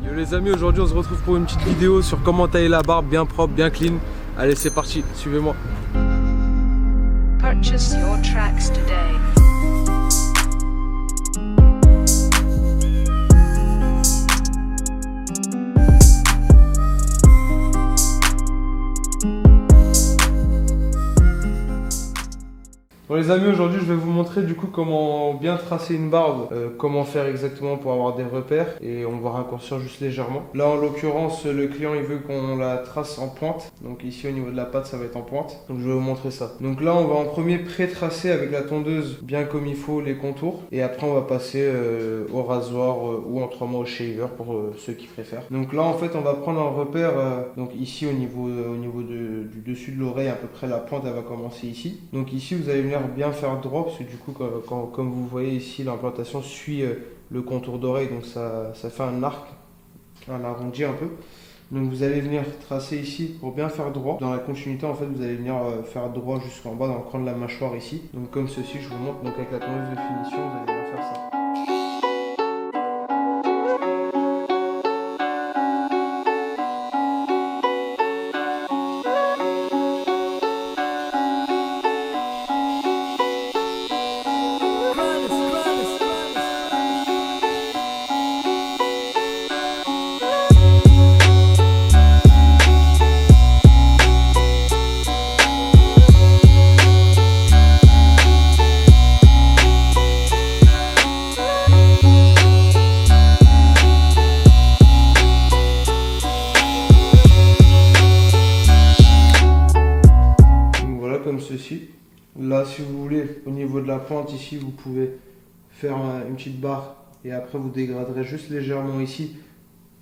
Yo les amis, aujourd'hui on se retrouve pour une petite vidéo sur comment tailler la barbe bien propre, bien clean. Allez c'est parti, suivez-moi. Purchase your tracks today. Bon les amis, aujourd'hui je vais vous montrer du coup comment bien tracer une barbe, comment faire exactement pour avoir des repères et on va raccourcir juste légèrement. Là en l'occurrence le client il veut qu'on la trace en pointe, donc ici au niveau de la patte ça va être en pointe, donc je vais vous montrer ça. Donc là on va en premier pré-tracer avec la tondeuse bien comme il faut les contours et après on va passer au rasoir ou autrement au shaver pour ceux qui préfèrent. Donc là en fait on va prendre un repère, donc ici au niveau du dessus de l'oreille à peu près la pointe elle va commencer ici. Donc ici vous allez venir bien faire droit parce que du coup comme vous voyez ici l'implantation suit le contour d'oreille, donc ça fait un arc, un arrondi un peu. Donc vous allez venir tracer ici pour bien faire droit. Dans la continuité en fait vous allez venir faire droit jusqu'en bas dans le coin de la mâchoire ici. Donc comme ceci je vous montre, donc avec la tondeuse de finition vous allez venir faire ça. Comme ceci. Là si vous voulez au niveau de la pointe ici vous pouvez faire une petite barre et après vous dégraderez juste légèrement ici,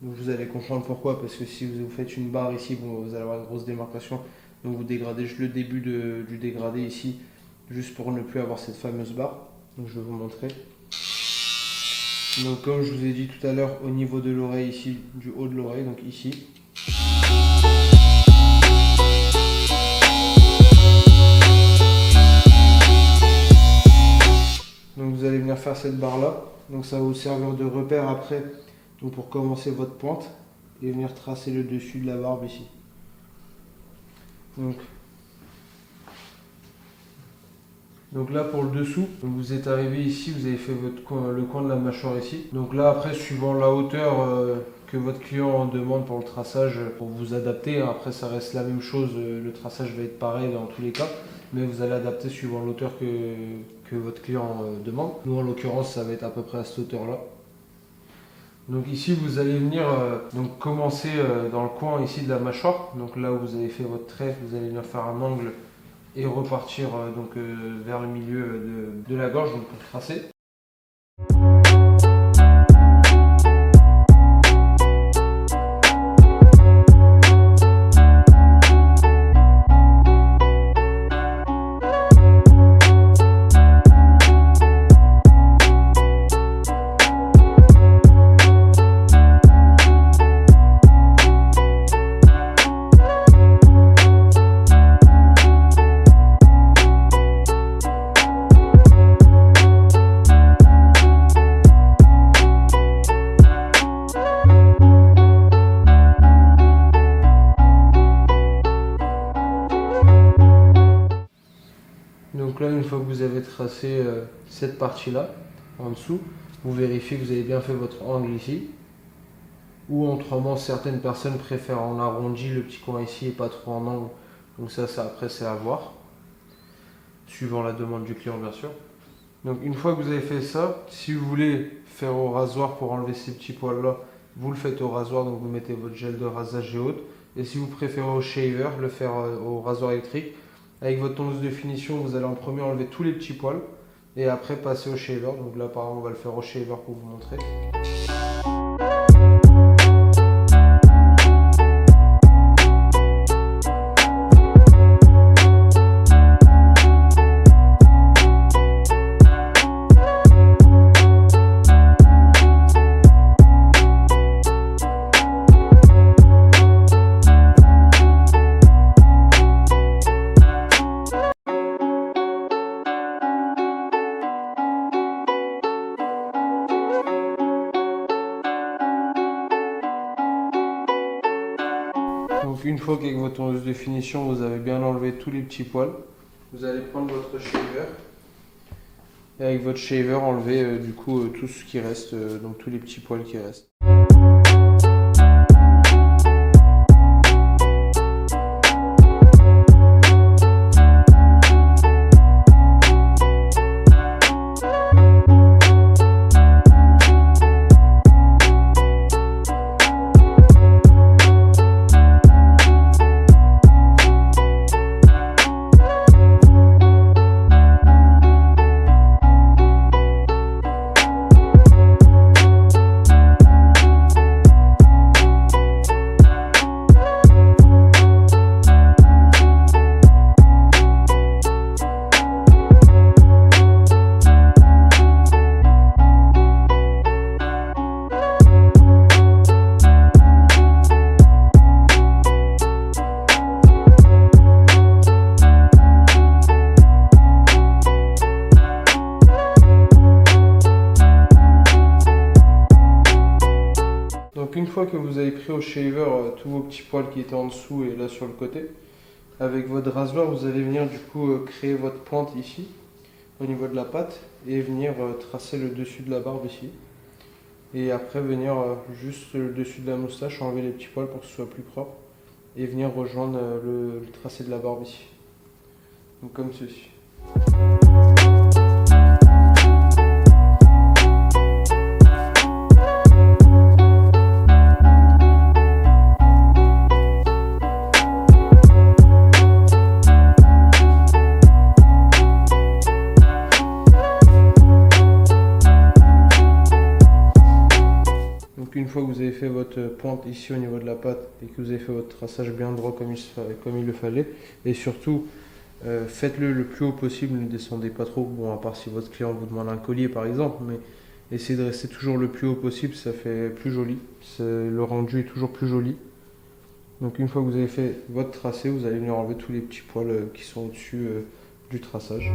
donc vous allez comprendre pourquoi, parce que si vous faites une barre ici bon, vous allez avoir une grosse démarcation, donc vous dégradez juste le début du dégradé ici juste pour ne plus avoir cette fameuse barre. Donc je vais vous montrer. Donc comme je vous ai dit tout à l'heure au niveau de l'oreille ici, du haut de l'oreille, donc ici. Donc vous allez venir faire cette barre là, donc ça va vous servir de repère après, donc pour commencer votre pointe et venir tracer le dessus de la barbe ici. Donc là pour le dessous, donc vous êtes arrivé ici, vous avez fait le coin de la mâchoire ici. Donc là après suivant la hauteur que votre client demande pour le traçage, pour vous adapter, après ça reste la même chose, le traçage va être pareil dans tous les cas, mais vous allez adapter suivant l'hauteur que votre client demande. Nous en l'occurrence ça va être à peu près à cette hauteur là. Donc ici vous allez venir donc commencer dans le coin ici de la mâchoire, donc là où vous avez fait votre trait, vous allez venir faire un angle et repartir vers le milieu de la gorge donc pour tracer. Donc là, une fois que vous avez tracé cette partie-là, en dessous, vous vérifiez que vous avez bien fait votre angle ici. Ou autrement, certaines personnes préfèrent en arrondi le petit coin ici et pas trop en angle. Donc ça après, c'est à voir. Suivant la demande du client, bien sûr. Donc une fois que vous avez fait ça, si vous voulez faire au rasoir pour enlever ces petits poils-là, vous le faites au rasoir, donc vous mettez votre gel de rasage et autres. Et si vous préférez au shaver, le faire au rasoir électrique, avec votre tondeuse de finition, vous allez en premier enlever tous les petits poils et après passer au shaver. Donc là, par exemple, on va le faire au shaver pour vous montrer. Donc une fois qu'avec votre tondeuse de finition, vous avez bien enlevé tous les petits poils, vous allez prendre votre shaver. Et avec votre shaver, enlever du coup tout ce qui reste, donc tous les petits poils qui restent. Donc une fois que vous avez pris au shaver tous vos petits poils qui étaient en dessous et là sur le côté, avec votre rasoir vous allez venir du coup créer votre pointe ici, au niveau de la patte, et venir tracer le dessus de la barbe ici. Et après venir juste le dessus de la moustache, enlever les petits poils pour que ce soit plus propre, et venir rejoindre le tracé de la barbe ici. Donc comme ceci. Une fois que vous avez fait votre pointe ici au niveau de la patte et que vous avez fait votre traçage bien droit comme il le fallait, et surtout faites-le le plus haut possible, ne descendez pas trop, bon à part si votre client vous demande un collier par exemple, mais essayez de rester toujours le plus haut possible, ça fait plus joli, le rendu est toujours plus joli. Donc une fois que vous avez fait votre tracé, vous allez venir enlever tous les petits poils qui sont au-dessus du traçage.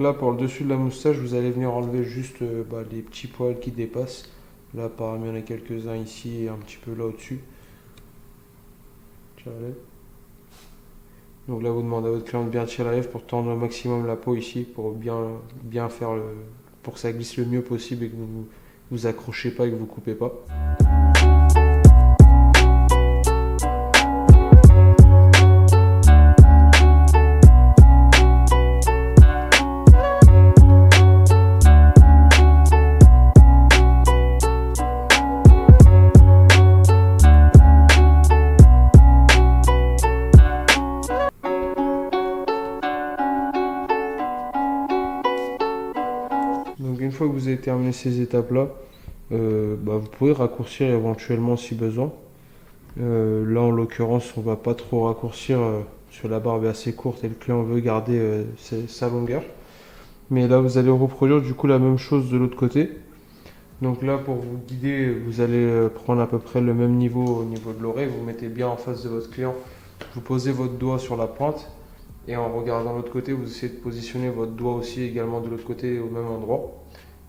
Là pour le dessus de la moustache, vous allez venir enlever juste les petits poils qui dépassent. Là parmi il y en a quelques-uns ici et un petit peu là au-dessus. Donc là vous demandez à votre client de bien tirer la lèvre pour tendre au maximum la peau ici, pour bien faire pour que ça glisse le mieux possible et que vous vous accrochez pas et que vous coupez pas. Donc une fois que vous avez terminé ces étapes-là, vous pouvez raccourcir éventuellement si besoin. Là en l'occurrence on va pas trop raccourcir, sur la barbe est assez courte et le client veut garder sa longueur. Mais là vous allez reproduire du coup la même chose de l'autre côté. Donc là pour vous guider, vous allez prendre à peu près le même niveau au niveau de l'oreille, vous mettez bien en face de votre client, vous posez votre doigt sur la pointe. Et en regardant l'autre côté, vous essayez de positionner votre doigt aussi également de l'autre côté au même endroit.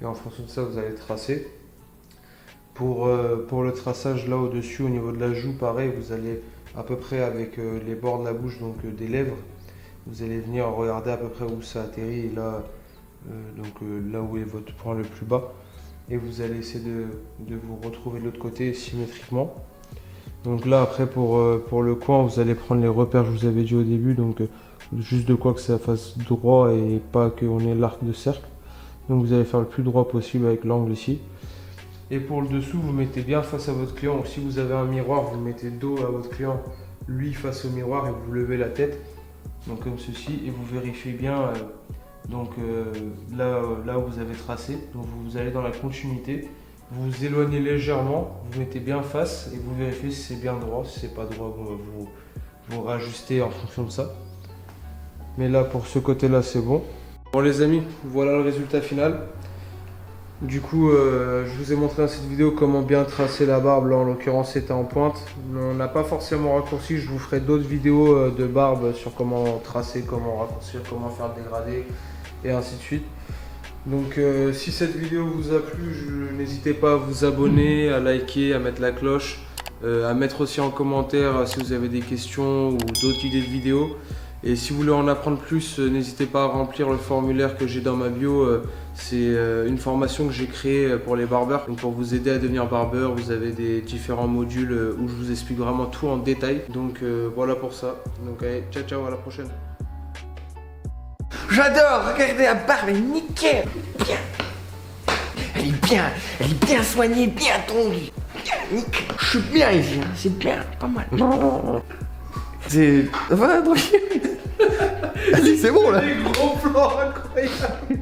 Et en fonction de ça, vous allez tracer. Pour le traçage là au-dessus, au niveau de la joue, pareil, vous allez à peu près avec les bords de la bouche, donc des lèvres, vous allez venir regarder à peu près où ça atterrit, et là, là où est votre point le plus bas. Et vous allez essayer de vous retrouver de l'autre côté symétriquement. Donc là, après, pour le coin, vous allez prendre les repères que je vous avais dit au début. Donc juste de quoi que ça fasse droit et pas qu'on ait l'arc de cercle. Donc vous allez faire le plus droit possible avec l'angle ici. Et pour le dessous, vous mettez bien face à votre client. Si vous avez un miroir, vous mettez dos à votre client, lui face au miroir, et vous levez la tête. Donc comme ceci, et vous vérifiez bien là où vous avez tracé. Donc vous allez dans la continuité Vous vous éloignez légèrement, vous mettez bien face et vous vérifiez si c'est bien droit. Si c'est pas droit, vous rajustez en fonction de ça. Mais là, pour ce côté-là, c'est bon. Bon les amis, voilà le résultat final. Du coup, je vous ai montré dans cette vidéo comment bien tracer la barbe. Là, en l'occurrence, c'était en pointe. On n'a pas forcément raccourci. Je vous ferai d'autres vidéos de barbe sur comment tracer, comment raccourcir, comment faire le dégradé et ainsi de suite. Donc, si cette vidéo vous a plu, n'hésitez pas à vous abonner, à liker, à mettre la cloche, à mettre aussi en commentaire si vous avez des questions ou d'autres idées de vidéos. Et si vous voulez en apprendre plus, n'hésitez pas à remplir le formulaire que j'ai dans ma bio. C'est une formation que j'ai créée pour les barbeurs. Donc pour vous aider à devenir barbeur, vous avez des différents modules où je vous explique vraiment tout en détail. Donc voilà pour ça. Donc allez, ciao ciao, à la prochaine. J'adore, regardez la barbe, elle est nickel. Bien. Elle est bien soignée, bien tondue. Bien, nickel. Je suis bien ici, hein. C'est bien, pas mal. C'est... Ça va, tranquille. Allez, c'est bon là. Des gros plans incroyables.